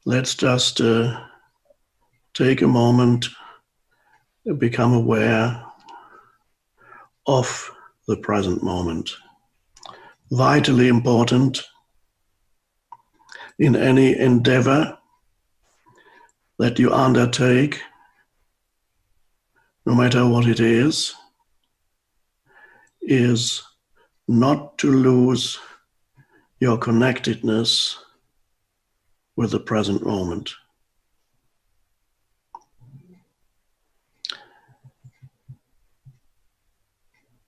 let's just take a moment to become aware of the present moment. Vitally important in any endeavor that you undertake, no matter what it is not to lose your connectedness with the present moment.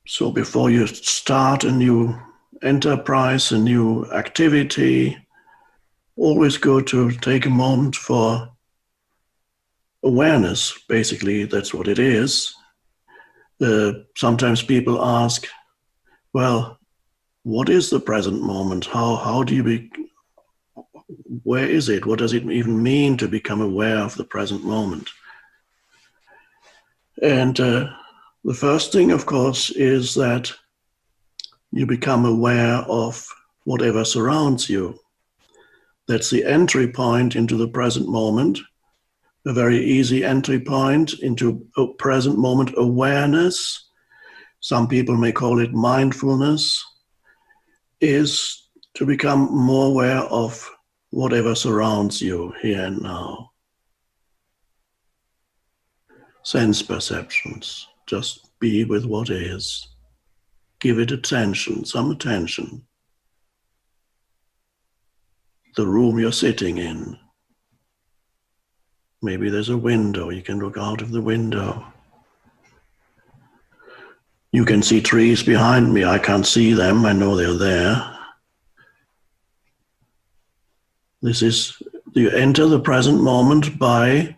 So before you start a new enterprise, a new activity, always good to take a moment for awareness. Basically, that's what it is. Sometimes people ask, well, what is the present moment? How do you where is it? What does it even mean to become aware of the present moment? And the first thing, of course, is that you become aware of whatever surrounds you. That's the entry point into the present moment, a very easy entry point into a present moment awareness. Some people may call it mindfulness, is to become more aware of whatever surrounds you here and now. Sense perceptions, just be with what is. Give it attention, some attention. The room you're sitting in. Maybe there's a window, you can look out of the window. You can see trees behind me, I can't see them, I know they're there. You enter the present moment by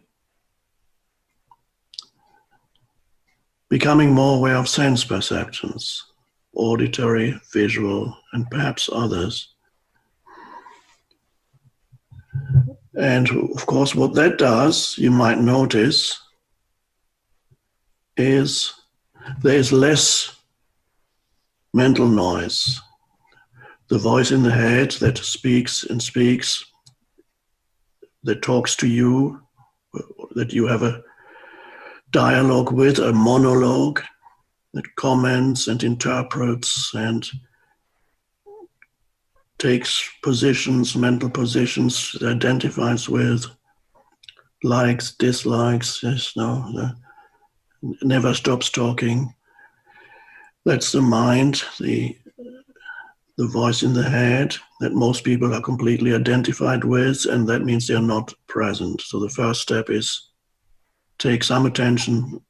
becoming more aware of sense perceptions, auditory, visual, and perhaps others. And of course, what that does, you might notice, is there's less mental noise. The voice in the head that speaks and speaks, that talks to you, that you have a dialogue with, a monologue that comments and interprets and takes positions, mental positions, identifies with, likes, dislikes, yes, no, never stops talking. That's the mind, the voice in the head that most people are completely identified with, and that means they're not present. So the first step is take some attention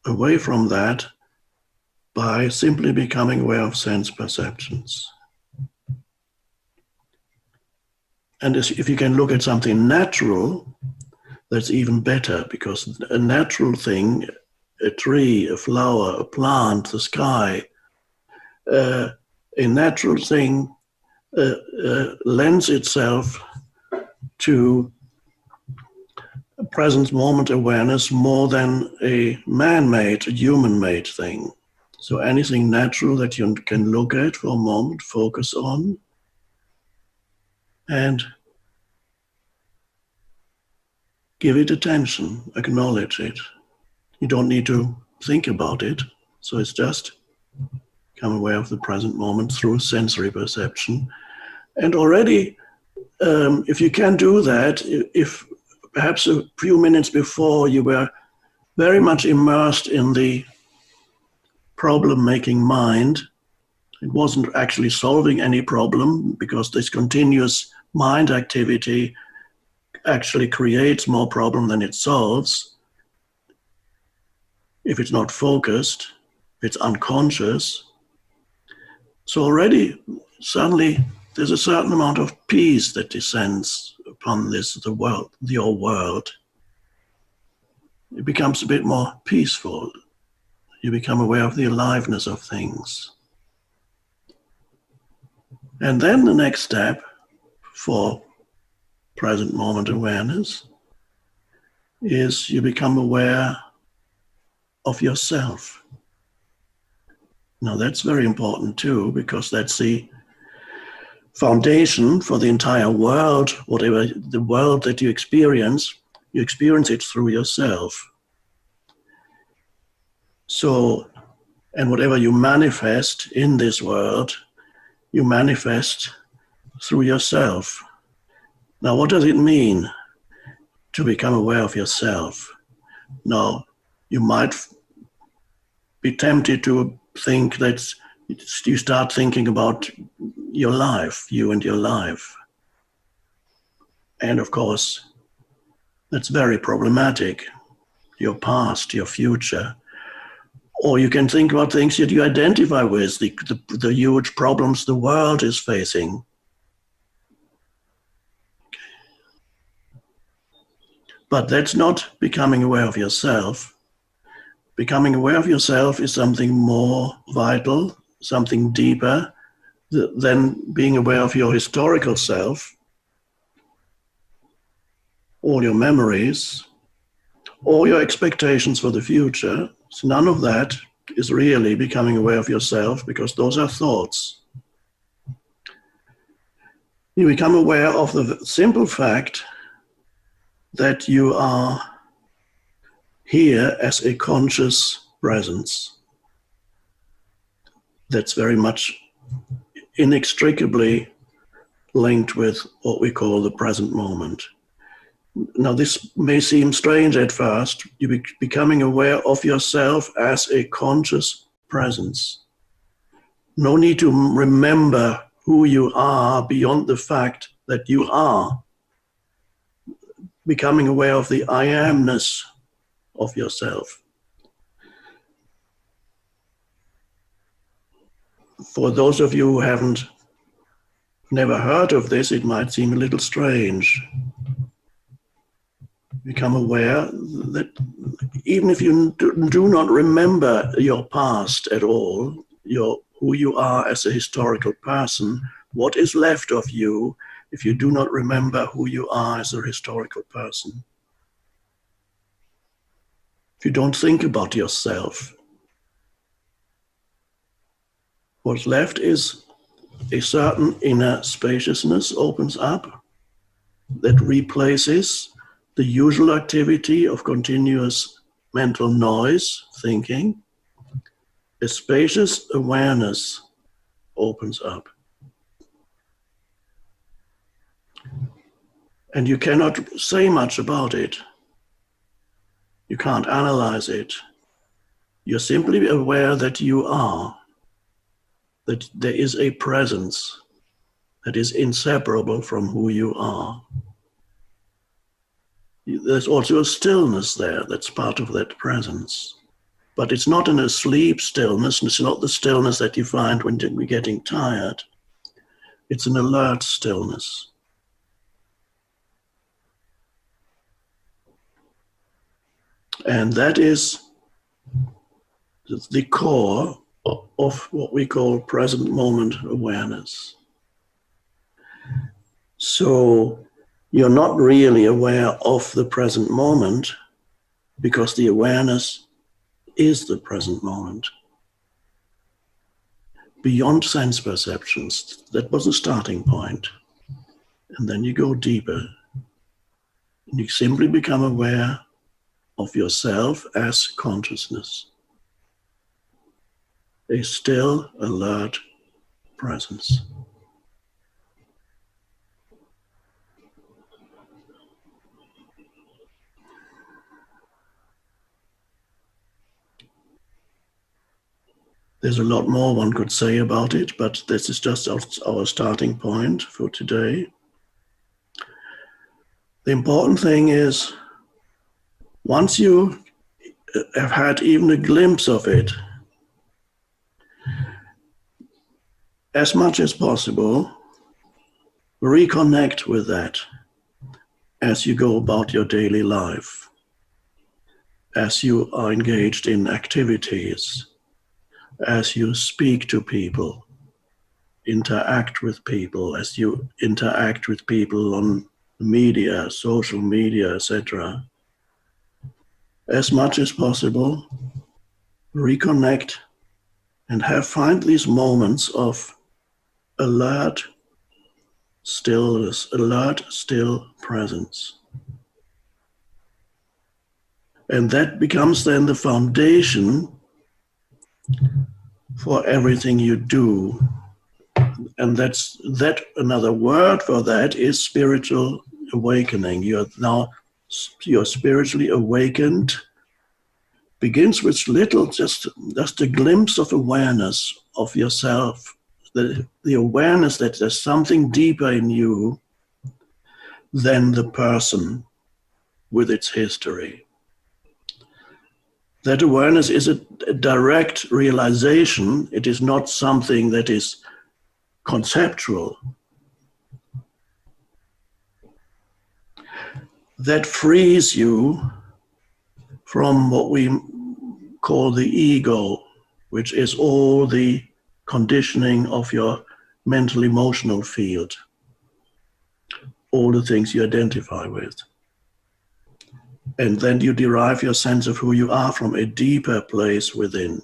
away from that by simply becoming aware of sense perceptions. And if you can look at something natural, that's even better, because a natural thing, a tree, a flower, a plant, the sky, a natural thing lends itself to a present moment awareness more than a man-made, a human-made thing. So anything natural that you can look at for a moment, focus on, and give it attention, acknowledge it. You don't need to think about it. So it's just become aware of the present moment through sensory perception. And already, if you can do that, if perhaps a few minutes before you were very much immersed in the problem-making mind, it wasn't actually solving any problem, because this continuous mind activity actually creates more problem than it solves. If it's not focused, it's unconscious. So already, suddenly, there's a certain amount of peace that descends upon your world. It becomes a bit more peaceful. You become aware of the aliveness of things. And then the next step for present moment awareness is you become aware of yourself. Now that's very important too, because that's the foundation for the entire world, whatever the world that you experience it through yourself. So, and whatever you manifest in this world, you manifest through yourself. Now, what does it mean to become aware of yourself? Now, you might be tempted to think that you start thinking about your life, you and your life. And of course, that's very problematic. Your past, your future. Or you can think about things that you identify with, the huge problems the world is facing. But that's not becoming aware of yourself. Becoming aware of yourself is something more vital, something deeper than being aware of your historical self, all your memories, all your expectations for the future. So none of that is really becoming aware of yourself, because those are thoughts. You become aware of the simple fact that you are here as a conscious presence. That's very much inextricably linked with what we call the present moment. Now, this may seem strange at first. You're becoming aware of yourself as a conscious presence. No need to remember who you are beyond the fact that you are. Becoming aware of the I amness of yourself. For those of you who never heard of this, it might seem a little strange. Become aware that even if you do not remember your past at all, who you are as a historical person, what is left of you if you do not remember who you are as a historical person? If you don't think about yourself, what's left is a certain inner spaciousness opens up that replaces the usual activity of continuous mental noise, thinking. A spacious awareness opens up. And you cannot say much about it. You can't analyze it. You're simply aware that you are, that there is a presence that is inseparable from who you are. There's also a stillness there that's part of that presence. But it's not an asleep stillness, and it's not the stillness that you find when you're getting tired. It's an alert stillness. And that is the core of what we call present moment awareness. So you're not really aware of the present moment because the awareness is the present moment. Beyond sense perceptions, that was the starting point. And then you go deeper. And you simply become aware of yourself as consciousness. A still, alert presence. There's a lot more one could say about it, but this is just our starting point for today. The important thing is, once you have had even a glimpse of it, as much as possible, reconnect with that as you go about your daily life, as you are engaged in activities, as you speak to people, interact with people, as you interact with people on media, social media, etc. As much as possible, reconnect and find these moments of alert stillness, alert, still presence. And that becomes then the foundation for everything you do. And that another word for that is spiritual awakening. You're spiritually awakened. Begins with little, just a glimpse of awareness of yourself, the awareness that there's something deeper in you than the person with its history. That awareness is a direct realization. It is not something that is conceptual. That frees you from what we call the ego, which is all the conditioning of your mental emotional field, all the things you identify with. And then you derive your sense of who you are from a deeper place within.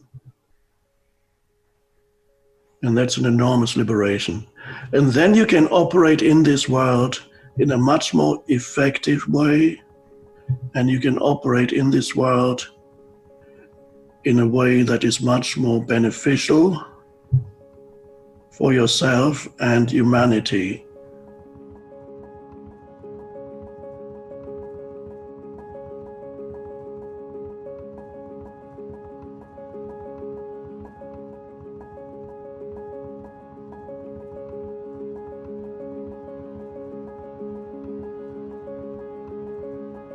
And that's an enormous liberation. And then you can operate in this world in a much more effective way. And you can operate in this world in a way that is much more beneficial for yourself and humanity.